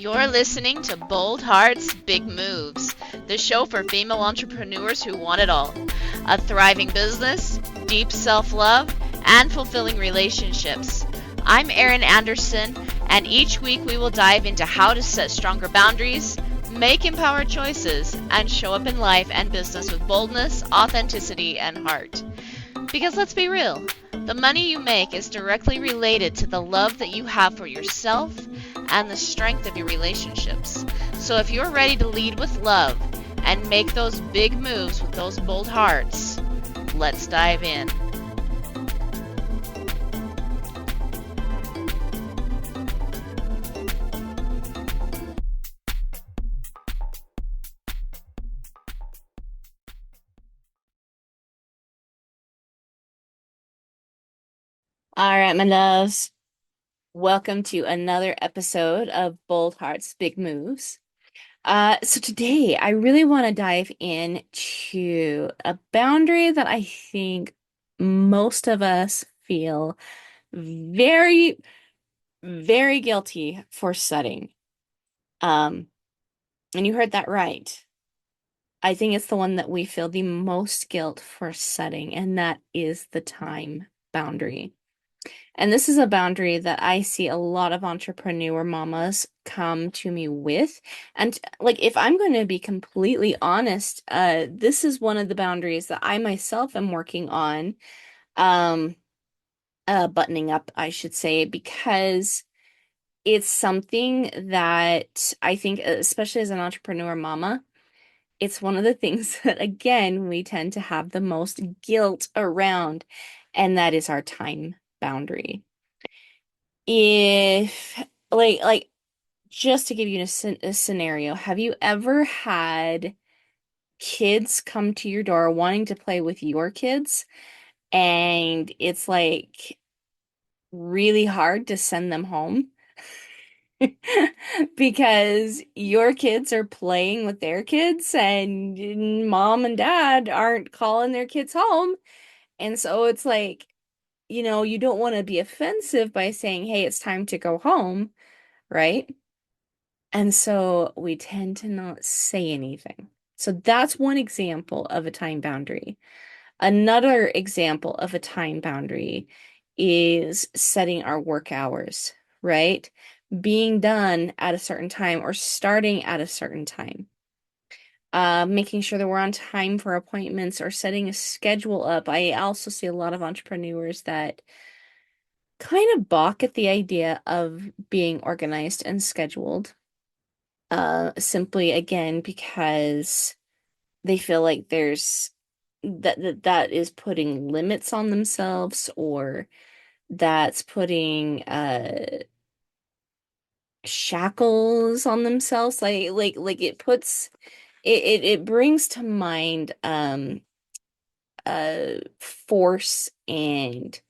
You're listening to Bold Hearts, Big Moves, the show for female entrepreneurs who want it all: a thriving business, deep self love, and fulfilling relationships. I'm Erin Anderson, and each week we will dive into how to set stronger boundaries, make empowered choices, and show up in life and business with boldness, authenticity, and heart. Because let's be real, the money you make is directly related to the love that you have for yourself and the strength of your relationships. So if you're ready to lead with love and make those big moves with those bold hearts, let's dive in. All right, my loves. Welcome to another episode of Bold Hearts, Big Moves. So today I really want to dive into a boundary that I think most of us feel very, very guilty for setting. Um, and you heard that right. I think it's the one that we feel the most guilt for setting, and that is the time boundary. And this is a boundary that I see a lot of entrepreneur mamas come to me with. And like, if I'm going to be completely honest, this is one of the boundaries that I myself am working on, um, buttoning up, I should say, because it's something that I think, especially as an entrepreneur mama, it's one of the things that, again, we tend to have the most guilt around, and that is our time boundary. If like just to give you a scenario, have you ever had kids come to your door wanting to play with your kids, and it's like really hard to send them home because your kids are playing with their kids and mom and dad aren't calling their kids home, and so it's like, you don't want to be offensive by saying, "Hey, it's time to go home," right? And so we tend to not say anything. So that's one example of a time boundary. Another example of a time boundary is setting our work hours, right? Being done at a certain time or starting at a certain time. Making sure that we're on time for appointments or setting a schedule up. I also see a lot of entrepreneurs that kind of balk at the idea of being organized and scheduled. Simply again because they feel like there's that is putting limits on themselves, or that's putting shackles on themselves. Like it puts it brings to mind force, and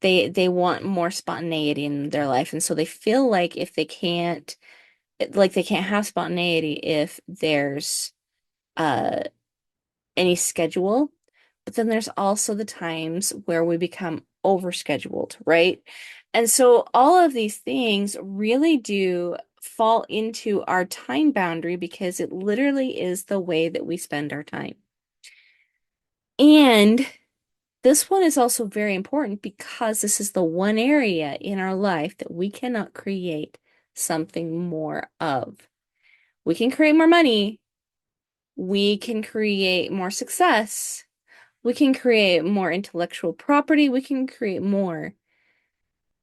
they want more spontaneity in their life, and so they feel like if they can't have spontaneity if there's uh any schedule. But then there's also the times where we become overscheduled, right? And so all of these things really do fall into our time boundary because it literally is the way that we spend our time. And this one is also very important because this is the one area in our life that we cannot create something more of. We can create more money, we can create more success, we can create more intellectual property, we can create more.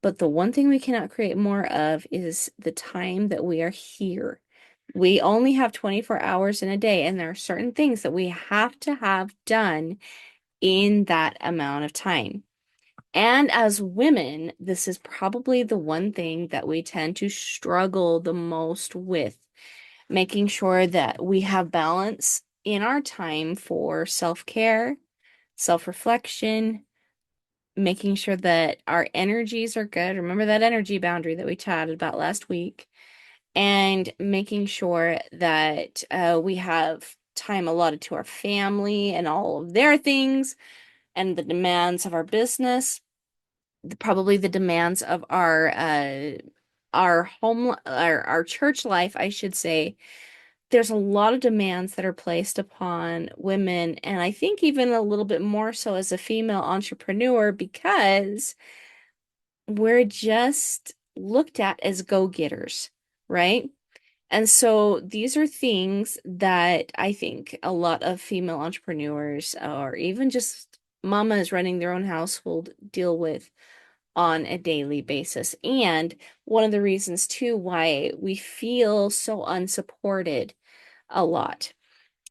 But the one thing we cannot create more of is the time that we are here. We only have 24 hours in a day, and there are certain things that we have to have done in that amount of time. And as women, this is probably the one thing that we tend to struggle the most with, making sure that we have balance in our time for self-care, self-reflection, making sure that our energies are good. Remember that energy boundary that we chatted about last week, and making sure that we have time allotted to our family and all of their things and the demands of our business, probably the demands of our our church life, I should say, there's a lot of demands that are placed upon women, and I think even a little bit more so as a female entrepreneur because we're just looked at as go-getters, right? And so these are things that I think a lot of female entrepreneurs or even just mamas running their own household deal with on a daily basis. And one of the reasons too why we feel so unsupported a lot.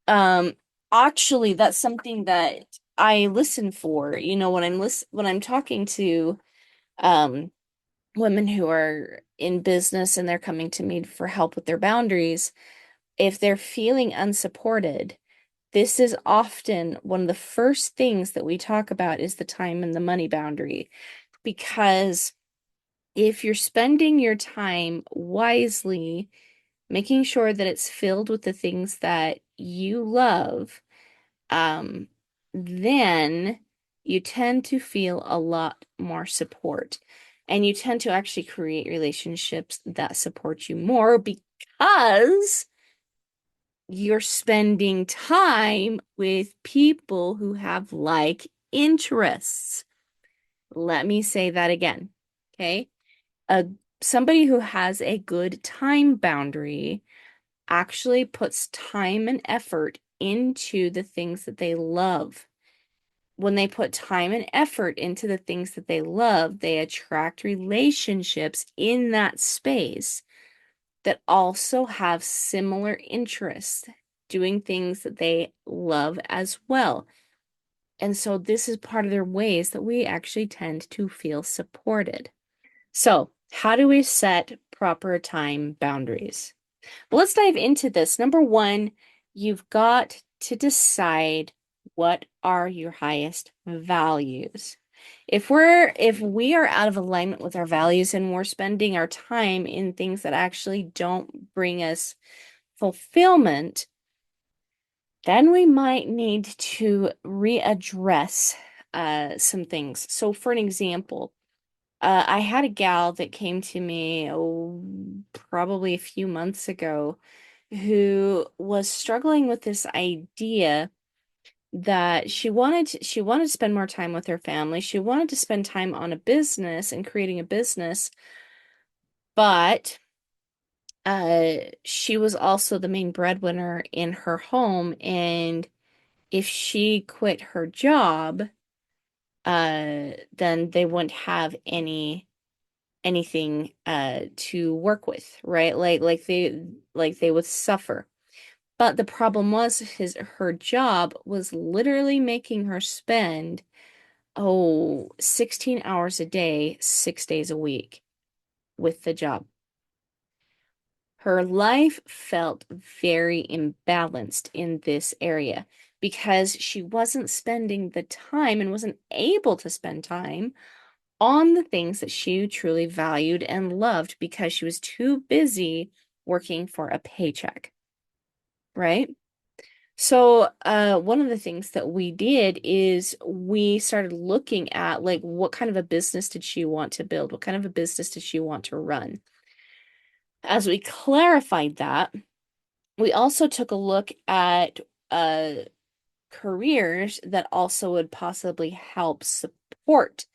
Um, Actually, that's something that I listen for, when I'm talking to um women who are in business and they're coming to me for help with their boundaries, if they're feeling unsupported, this is often one of the first things that we talk about is the time and the money boundary. Because if you're spending your time wisely, making sure that it's filled with the things that you love, um, then you tend to feel a lot more support. And you tend to actually create relationships that support you more because you're spending time with people who have like interests. Let me say that again. Okay. A Somebody who has a good time boundary actually puts time and effort into the things that they love. When they put time and effort into the things that they love, they attract relationships in that space that also have similar interests, doing things that they love as well. And so this is part of their ways that we actually tend to feel supported. So, how do we set proper time boundaries? Well, let's dive into this. Number one, you've got to decide what are your highest values. If we are out of alignment with our values and we're spending our time in things that actually don't bring us fulfillment, then we might need to readdress some things. So, for an example, I had a gal that came to me, probably a few months ago, who was struggling with this idea that she wanted to spend more time with her family. She wanted to spend time on a business and creating a business, but she was also the main breadwinner in her home, and if she quit her job, then they wouldn't have anything to work with, right? Like they would suffer. But the problem was her job was literally making her spend 16 hours a day, 6 days a week with the job. Her life felt very imbalanced in this area because she wasn't spending the time and wasn't able to spend time on the things that she truly valued and loved because she was too busy working for a paycheck, right? So, one of the things that we did is we started looking at like what kind of a business did she want to build? What kind of a business did she want to run? As we clarified that, we also took a look at uh careers that also would possibly help support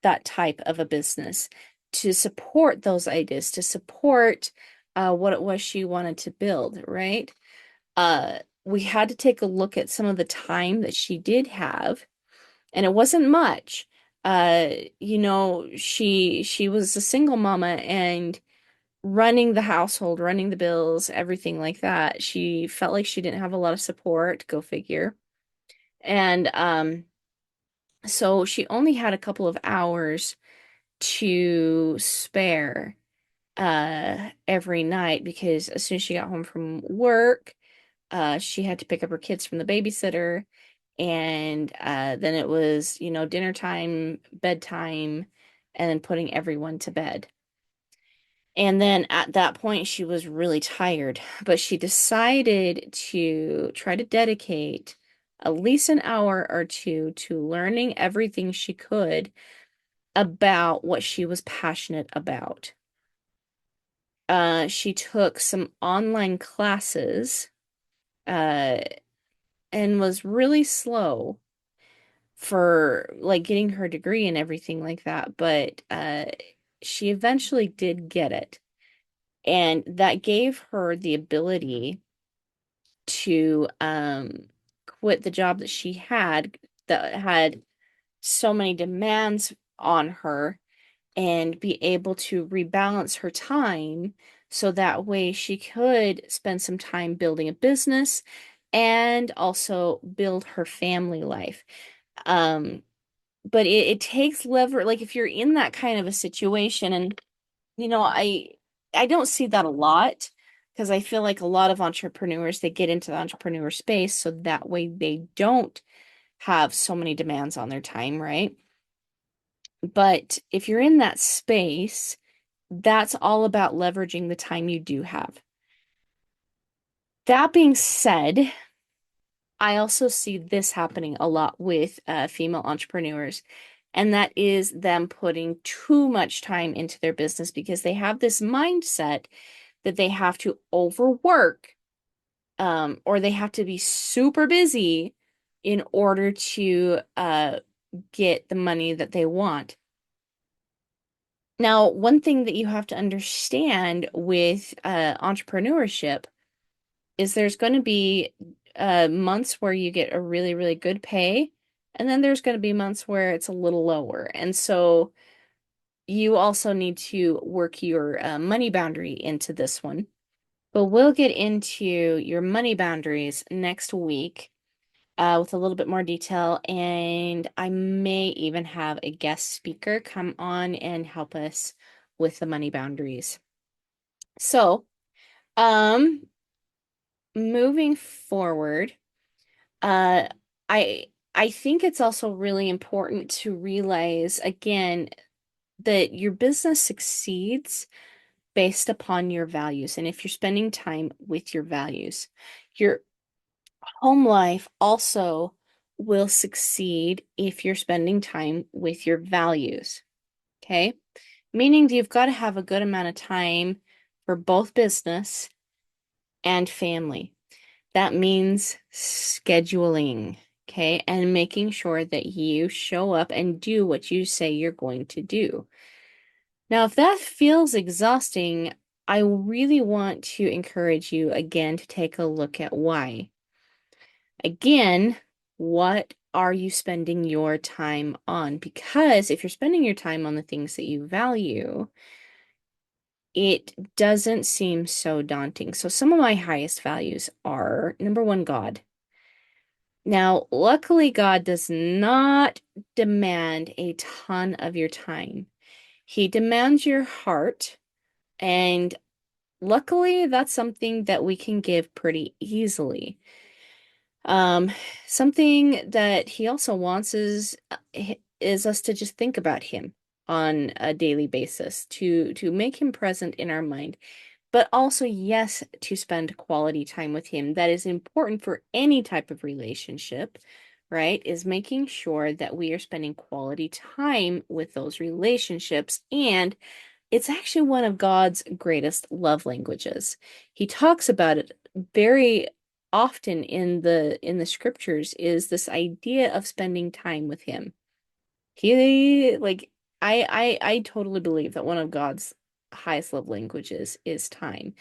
that type of a business, to support those ideas, to support what it was she wanted to build, right? We had to take a look at some of the time that she did have, and it wasn't much. She was a single mama and running the household, running the bills, everything like that. She felt like she didn't have a lot of support, go figure. And so she only had a couple of hours to spare every night because as soon as she got home from work, she had to pick up her kids from the babysitter, and then it was, dinner time, bedtime, and then putting everyone to bed. And then at that point, she was really tired, but she decided to try to dedicate at least an hour or two to learning everything she could about what she was passionate about. She took some online classes, uh, and was really slow for like getting her degree and everything like that, but she eventually did get it. And that gave her the ability to quit the job that she had that had so many demands on her and be able to rebalance her time so that way she could spend some time building a business and also build her family life. Um, but it takes lever, like if you're in that kind of a situation, and I don't see that a lot because I feel like a lot of entrepreneurs they get into the entrepreneur space so that way they don't have so many demands on their time, right? But if you're in that space, that's all about leveraging the time you do have. That being said, I also see this happening a lot with female entrepreneurs, and that is them putting too much time into their business because they have this mindset that they have to overwork, or they have to be super busy in order to get the money that they want. Now, one thing that you have to understand with entrepreneurship is there's going to be months where you get a really, really good pay, and then there's going to be months where it's a little lower. And so you also need to work your money boundary into this one. But we'll get into your money boundaries next week with a little bit more detail, and I may even have a guest speaker come on and help us with the money boundaries. So, um, moving forward, uh, I I think it's also really important to realize again that your business succeeds based upon your values. And if you're spending time with your values, your home life also will succeed if you're spending time with your values. Okay? Meaning you've got to have a good amount of time for both business and family. That means scheduling, okay? And making sure that you show up and do what you say you're going to do. Now, if that feels exhausting, I really want to encourage you again to take a look at why. Again, what are you spending your time on? Because if you're spending your time on the things that you value, it doesn't seem so daunting. So, some of my highest values are number one, God. Now, luckily, God does not demand a ton of your time. He demands your heart, and luckily, that's something that we can give pretty easily. Um, Something that he also wants is us to just think about him on a daily basis, to make him present in our mind, but also, yes, to spend quality time with him. That is important for any type of relationship, right? Is making sure that we are spending quality time with those relationships. And it's actually one of God's greatest love languages. He talks about it very often in the scriptures, is this idea of spending time with him. He like I totally believe that one of God's highest love languages is time.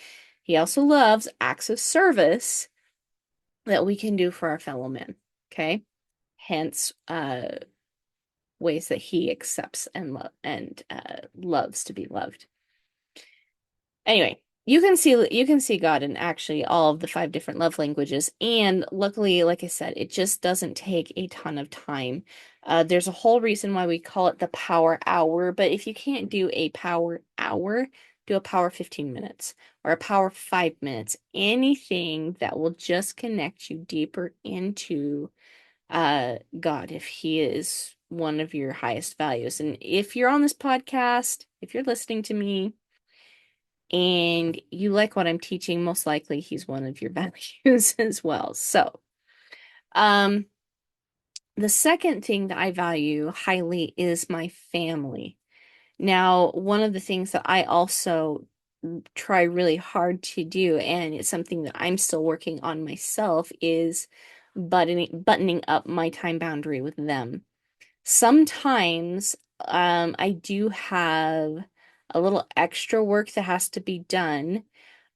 He also loves acts of service that we can do for our fellow men. Okay? Hence, ways that he accepts and loves to be loved. Anyway, you can see God in actually all of the five different love languages, and luckily, like I said, it just doesn't take a ton of time. There's a whole reason why we call it the power hour, but if you can't do a power hour, do a power 15 minutes or a power 5 minutes, anything that will just connect you deeper into God if he is one of your highest values. And if you're on this podcast, if you're listening to me, and you like what I'm teaching, most likely he's one of your values as well. So, um, the second thing that I value highly is my family. Now, one of the things that I also try really hard to do, and it's something that I'm still working on myself, is buttoning up my time boundary with them. Sometimes I do have a little extra work that has to be done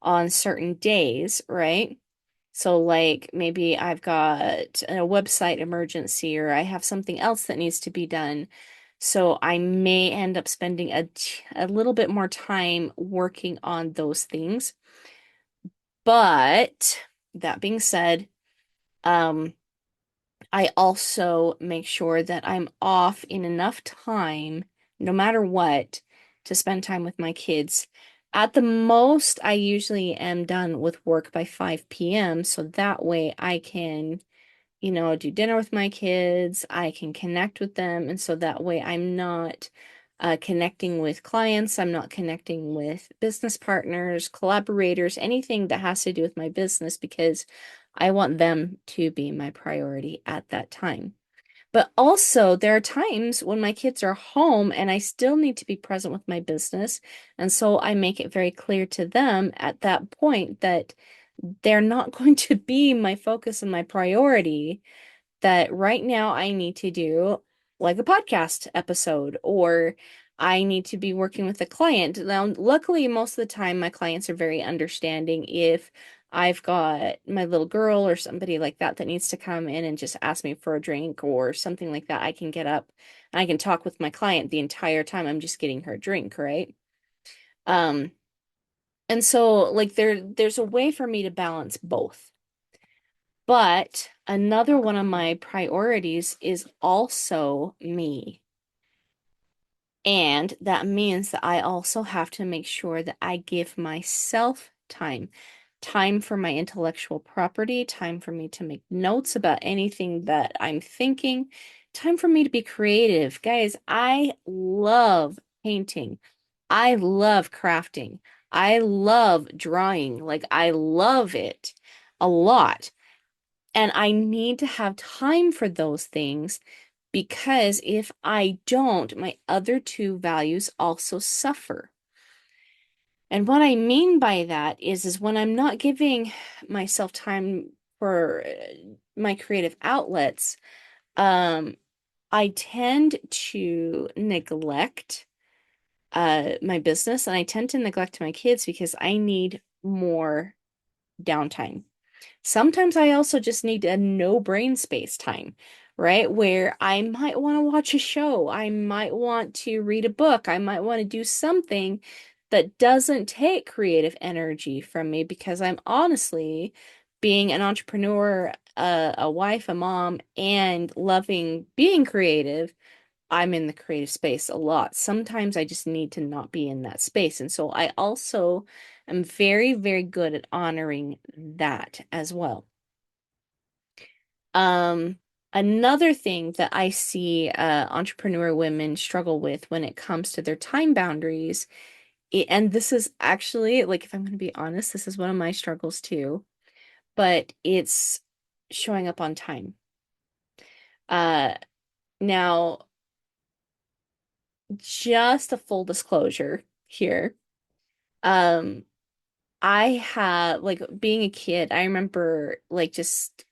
on certain days, right? So like maybe I've got a website emergency or I have something else that needs to be done. So I may end up spending a little bit more time working on those things. But that being said, um, I also make sure that I'm off in enough time, no matter what, to spend time with my kids. At the most, I usually am done with work by 5 p.m. So that way I can, do dinner with my kids. I can connect with them. And so that way I'm not connecting with clients. I'm not connecting with business partners, collaborators, anything that has to do with my business because I want them to be my priority at that time. But also, there are times when my kids are home and I still need to be present with my business. And so I make it very clear to them at that point that they're not going to be my focus and my priority, that right now I need to do like a podcast episode or I need to be working with a client. Now, luckily, most of the time, my clients are very understanding. If I've got my little girl or somebody like that that needs to come in and just ask me for a drink or something like that, I can get up and I can talk with my client the entire time I'm just getting her a drink, right? Um, and so like there's a way for me to balance both. But another one of my priorities is also me. And that means that I also have to make sure that I give myself time, time for my intellectual property, time for me to make notes about anything that I'm thinking, time for me to be creative. Guys, I love painting. I love crafting. I love drawing. Like, I love it a lot. And I need to have time for those things because if I don't, my other two values also suffer. And what I mean by that is when I'm not giving myself time for my creative outlets, um, I tend to neglect my business and I tend to neglect my kids because I need more downtime. Sometimes I also just need a no brain space time, right? Where I might want to watch a show, I might want to read a book, I might want to do something that doesn't take creative energy from me because I'm honestly being an entrepreneur, a wife, a mom, and loving being creative. I'm in the creative space a lot. Sometimes I just need to not be in that space. And so I also am very, very good at honoring that as well. Um, Another thing that I see entrepreneur women struggle with when it comes to their time boundaries, and this is actually, like, if I'm going to be honest, this is one of my struggles too, but it's showing up on time. Uh, Now, just a full disclosure here. Um, I had like being a kid, I remember like just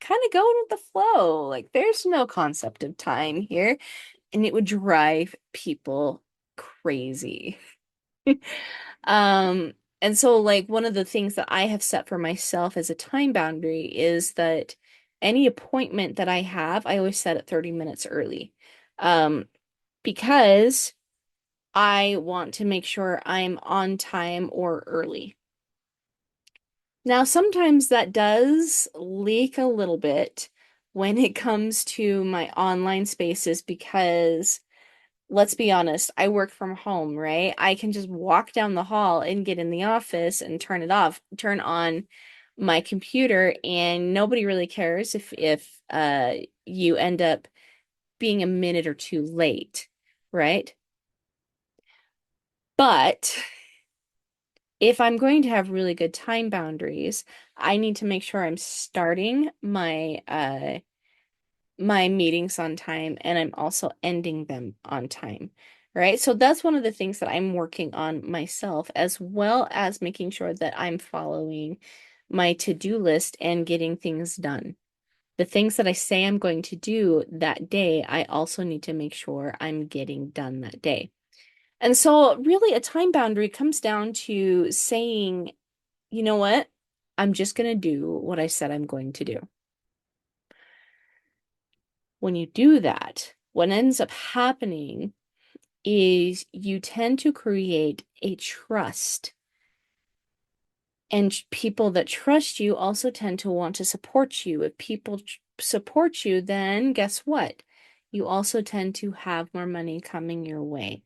kind of going with the flow. Like there's no concept of time here, and it would drive people crazy. Um, and so like one of the things that I have set for myself as a time boundary is that any appointment that I have, I always set it 30 minutes early. Um, because I want to make sure I'm on time or early. Now, sometimes that does leak a little bit when it comes to my online spaces because let's be honest, I work from home, right? I can just walk down the hall and get in the office and turn it off, turn on my computer, and nobody really cares if you end up being a minute or two late, right? But if I'm going to have really good time boundaries, I need to make sure I'm starting my meetings on time and I'm also ending them on time. right? So that's one of the things that I'm working on myself, as well as making sure that I'm following my to-do list and getting things done. The things that I say I'm going to do that day, I also need to make sure I'm getting done that day. And so, really, a time boundary comes down to saying, you know what? I'm just going to do what I said I'm going to do. When you do that, what ends up happening is you tend to create a trust. And people that trust you also tend to want to support you. If people support you, then guess what? You also tend to have more money coming your way.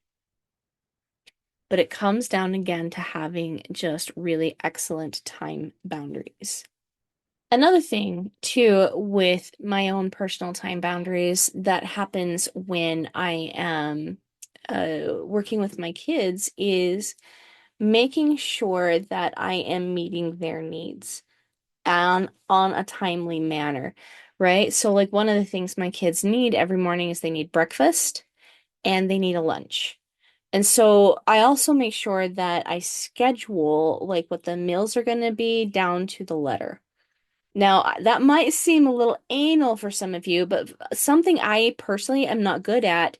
But it comes down again to having just really excellent time boundaries. Another thing, too, with my own personal time boundaries that happens when I am working with my kids is making sure that I am meeting their needs on a timely manner, right? So, like, one of the things my kids need every morning is they need breakfast and they need a lunch. And so I also make sure that I schedule like what the meals are going to be down to the letter. Now, that might seem a little anal for some of you, but something I personally am not good at,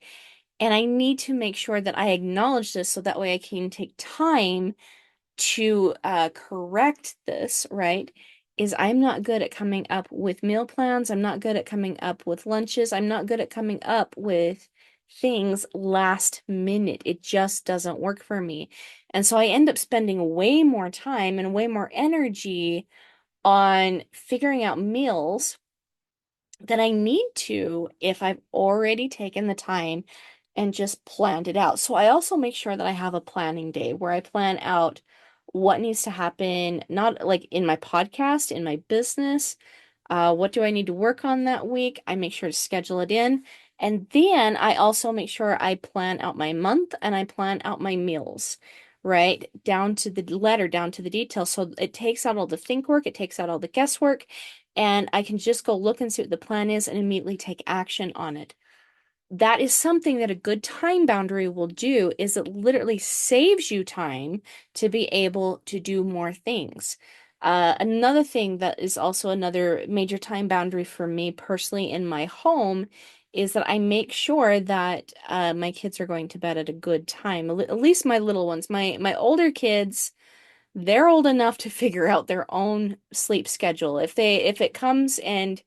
and I need to make sure that I acknowledge this so that way I can take time to correct this, right? Is I'm not good at coming up with meal plans. I'm not good at coming up with lunches. I'm not good at coming up with things last minute. It just doesn't work for me. And so I end up spending way more time and way more energy on figuring out meals that I need to if I've already taken the time and just planned it out. So I also make sure that I have a planning day where I plan out what needs to happen, not like in my podcast, in my business. What do I need to work on that week? I make sure to schedule it in. And then I also make sure I plan out my month and I plan out my meals, right? Down to the letter, down to the details. So it takes out all the think work, it takes out all the guesswork, and I can just go look and see what the plan is and immediately take action on it. That is something that a good time boundary will do is it literally saves you time to be able to do more things. Another thing that is also another major time boundary for me personally in my home is that I make sure that my kids are going to bed at a good time. At least my little ones. My older kids, they're old enough to figure out their own sleep schedule. If it comes and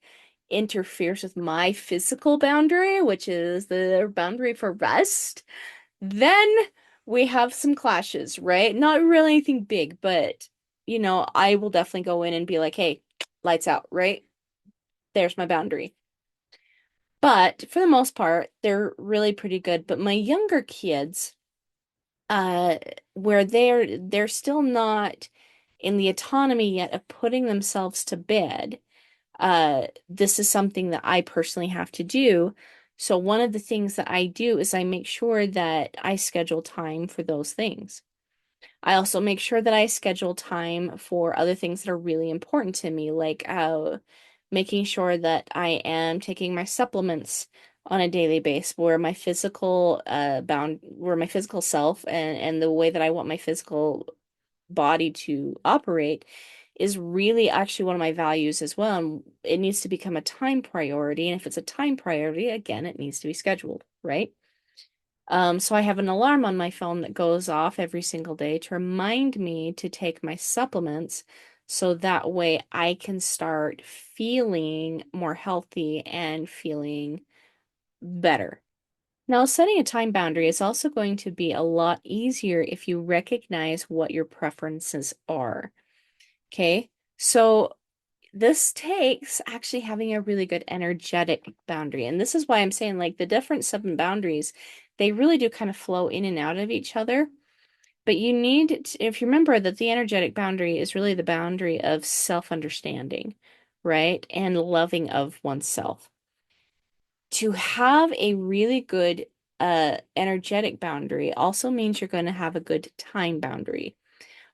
interferes with my physical boundary, which is the boundary for rest, then we have some clashes, right? Not really anything big, but I will definitely go in and be like, hey, lights out, right? There's my boundary. But for the most part, they're really pretty good. But my younger kids, uh, where they're still not in the autonomy yet of putting themselves to bed, this is something that I personally have to do. So one of the things that I do is I make sure that I schedule time for those things. I also make sure that I schedule time for other things that are really important to me, like making sure that I am taking my supplements on a daily basis, where my physical self and the way that I want my physical body to operate is really actually one of my values as well. And it needs to become a time priority. And if it's a time priority, again, it needs to be scheduled, right? So I have an alarm on my phone that goes off every single day to remind me to take my supplements so that way I can start feeling more healthy and feeling better. Now, setting a time boundary is also going to be a lot easier if you recognize what your preferences are. Okay, so this takes actually having a really good energetic boundary. And this is why I'm saying like the different 7 boundaries, they really do kind of flow in and out of each other. But you need to, if you remember that the energetic boundary is really the boundary of self-understanding, right? And loving of oneself. To have a really good energetic boundary also means you're going to have a good time boundary,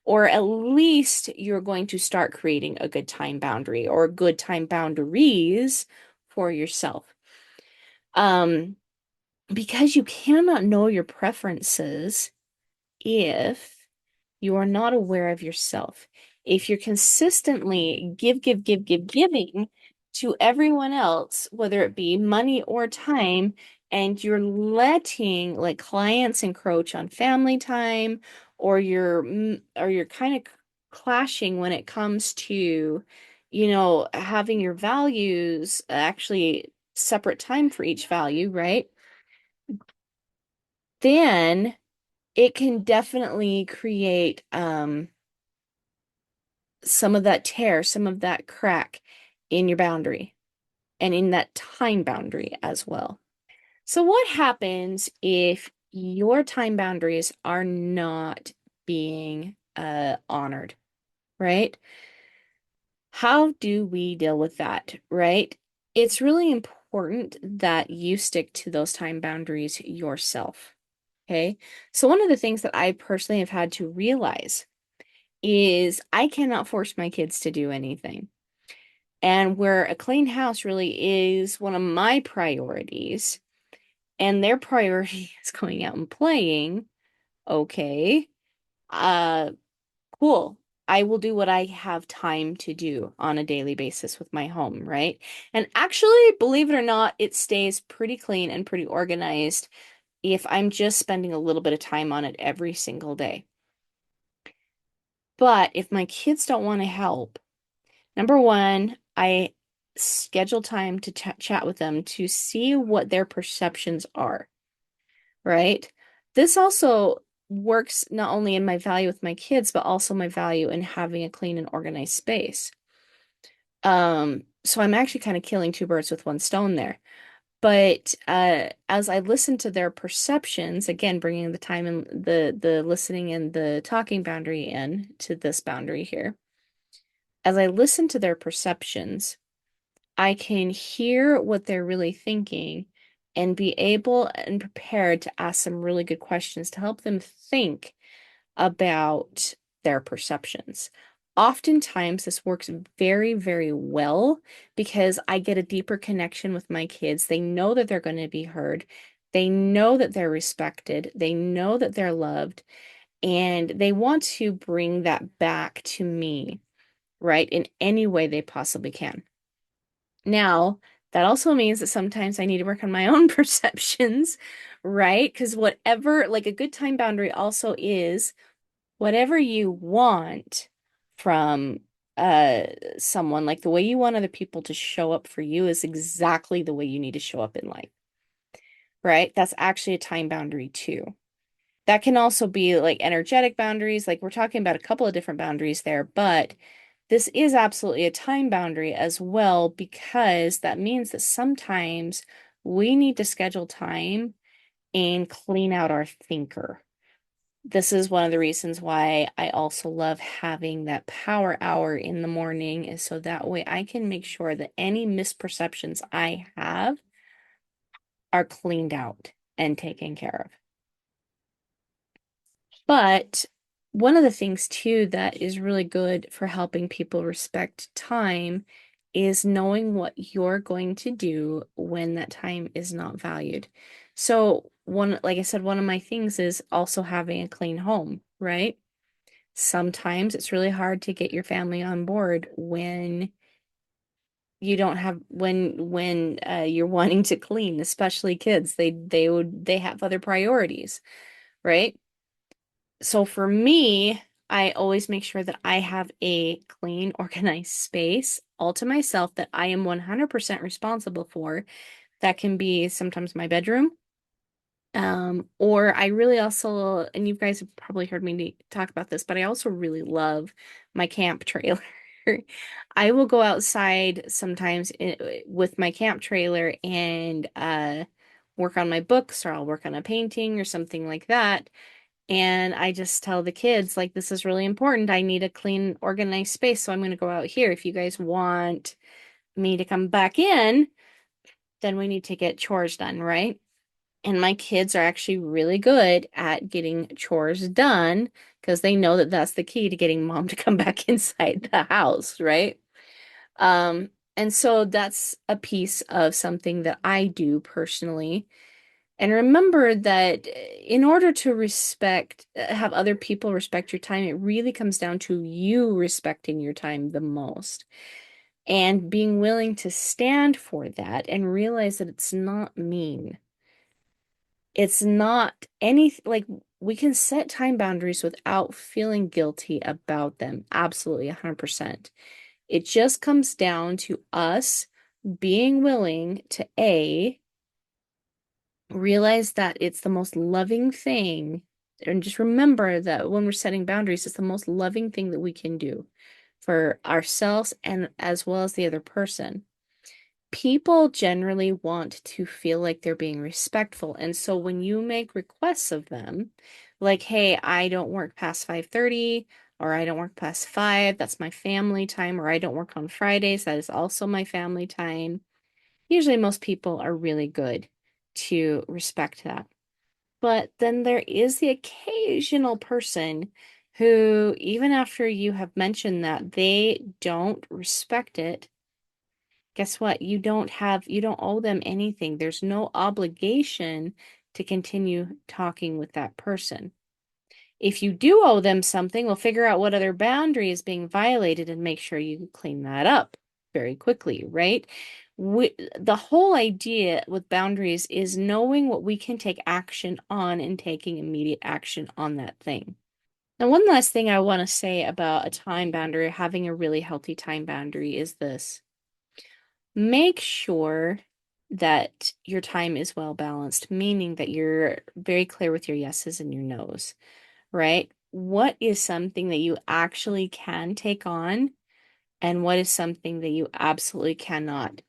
or at least you're going to start creating a good time boundary or good time boundaries for yourself. Um, because you cannot know your preferences if you are not aware of yourself. If you're consistently giving to everyone else, whether it be money or time, and you're letting like clients encroach on family time, or you're kind of clashing when it comes to, having your values actually separate time for each value, right? Then it can definitely create some of that tear, some of that crack in your boundary and in that time boundary as well. So, what happens if your time boundaries are not being honored, right? How do we deal with that, right? It's really important that you stick to those time boundaries yourself. Okay. So, one of the things that I personally have had to realize is I cannot force my kids to do anything. And where a clean house really is one of my priorities, and their priority is going out and playing, okay, uh, cool. I will do what I have time to do on a daily basis with my home, right? And actually, believe it or not, it stays pretty clean and pretty organized if I'm just spending a little bit of time on it every single day. But if my kids don't want to help, number one, I schedule time to chat with them to see what their perceptions are, right? This also works not only in my value with my kids, but also my value in having a clean and organized space. So I'm actually kind of killing two birds with one stone there. But as I listen to their perceptions, again, bringing the time and the listening and the talking boundary in to this boundary here, as I listen to their perceptions, I can hear what they're really thinking and be able and prepared to ask some really good questions to help them think about their perceptions. Oftentimes, this works very, very well because I get a deeper connection with my kids. They know that they're going to be heard. They know that they're respected. They know that they're loved. And they want to bring that back to me, right, in any way they possibly can. Now, that also means that sometimes I need to work on my own perceptions, right? Because whatever, like a good time boundary also is whatever you want from uh someone, like the way you want other people to show up for you is exactly the way you need to show up in life, right? That's actually a time boundary too. That can also be like energetic boundaries, like we're talking about a couple of different boundaries there, but this is absolutely a time boundary as well, because that means that sometimes we need to schedule time and clean out our thinker. This is one of the reasons why I also love having that power hour in the morning, is so that way I can make sure that any misperceptions I have are cleaned out and taken care of. But one of the things too that is really good for helping people respect time is knowing what you're going to do when that time is not valued. So like I said, one of my things is also having a clean home, right? Sometimes it's really hard to get your family on board when you don't have when you're wanting to clean, especially kids. They have other priorities, right? So for me, I always make sure that I have a clean, organized space all to myself that I am 100% responsible for. That can be sometimes my bedroom. Or I really also, and you guys have probably heard me talk about this, but I also really love my camp trailer. I will go outside sometimes with my camp trailer and work on my books, or I'll work on a painting or something like that. And I just tell the kids, like, this is really important. I need a clean, organized space. So I'm going to go out here. If you guys want me to come back in, then we need to get chores done, right? And my kids are actually really good at getting chores done because they know that that's the key to getting mom to come back inside the house, right? And so that's a piece of something that I do personally. And remember that in order to have other people respect your time, it really comes down to you respecting your time the most and being willing to stand for that and realize that it's not mean. It's not anything like we can set time boundaries without feeling guilty about them. Absolutely, 100%. It just comes down to us being willing to realize that it's the most loving thing. And just remember that when we're setting boundaries, it's the most loving thing that we can do for ourselves and as well as the other person. People generally want to feel like they're being respectful. And so when you make requests of them, like, hey, I don't work past 5:30, or I don't work past 5, that's my family time, or I don't work on Fridays, that is also my family time. Usually most people are really good to respect that. But then there is the occasional person who, even after you have mentioned that, they don't respect it. Guess what? You don't owe them anything. There's no obligation to continue talking with that person. If you do owe them something, we'll figure out what other boundary is being violated and make sure you clean that up very quickly, right? The whole idea with boundaries is knowing what we can take action on and taking immediate action on that thing. Now, one last thing I want to say about a time boundary, having a really healthy time boundary, is this. Make sure that your time is well balanced, meaning that you're very clear with your yeses and your nos, right? What is something that you actually can take on, and what is something that you absolutely cannot?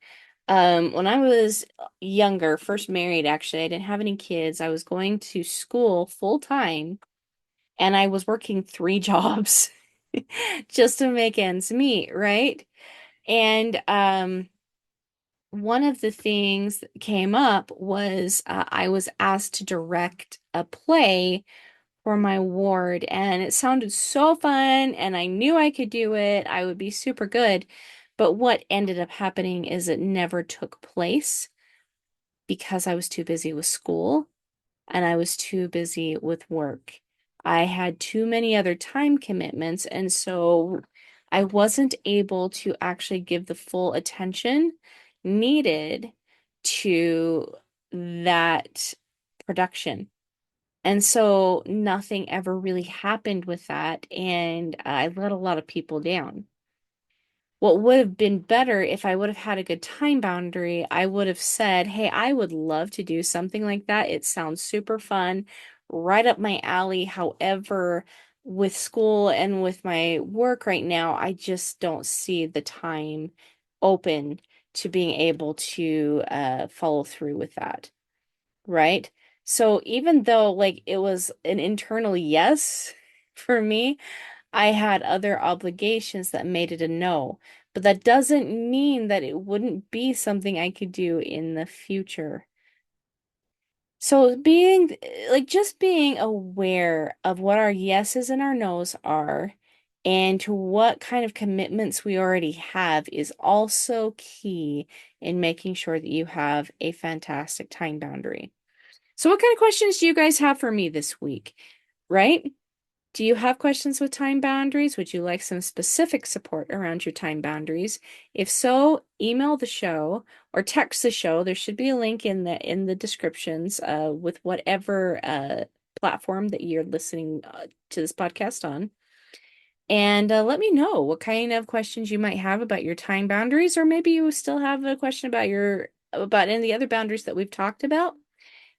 When I was younger, first married, actually, I didn't have any kids. I was going to school full time, and I was working 3 jobs just to make ends meet, right? And one of the things that came up was I was asked to direct a play for my ward, and it sounded so fun, and I knew I could do it. I would be super good. But what ended up happening is it never took place because I was too busy with school and I was too busy with work. I had too many other time commitments, and so I wasn't able to actually give the full attention needed to that production. And so nothing ever really happened with that, and I let a lot of people down. What would have been better if I would have had a good time boundary, I would have said, hey, I would love to do something like that. It sounds super fun, right up my alley. However, with school and with my work right now, I just don't see the time open to being able to follow through with that, right? So even though like it was an internal yes for me, I had other obligations that made it a no. But that doesn't mean that it wouldn't be something I could do in the future. So just being aware of what our yeses and our nos are and to what kind of commitments we already have is also key in making sure that you have a fantastic time boundary. So what kind of questions do you guys have for me this week? Right? Do you have questions with time boundaries? Would you like some specific support around your time boundaries? If so, email the show or text the show. There should be a link in the descriptions with whatever platform that you're listening to this podcast on. And let me know what kind of questions you might have about your time boundaries, or maybe you still have a question about any of the other boundaries that we've talked about.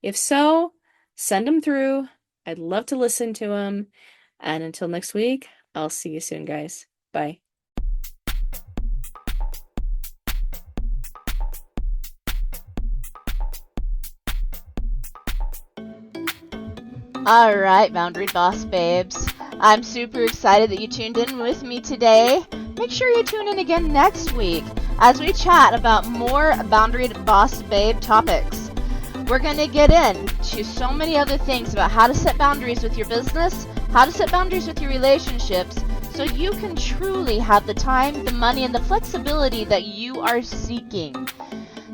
If so, send them through. I'd love to listen to them. And until next week, I'll see you soon, guys. Bye. All right, Boundary Boss babes. I'm super excited that you tuned in with me today. Make sure you tune in again next week as we chat about more Boundary Boss babe topics. We're going to get into so many other things about how to set boundaries with your business, how to set boundaries with your relationships, so you can truly have the time, the money, and the flexibility that you are seeking.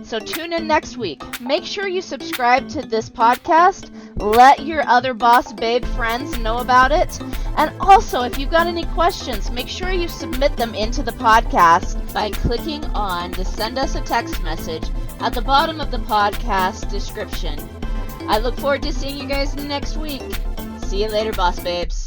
So tune in next week. Make sure you subscribe to this podcast. Let your other boss babe friends know about it. And also, if you've got any questions, make sure you submit them into the podcast by clicking on the send us a text message at the bottom of the podcast description. I look forward to seeing you guys next week. See you later, boss babes.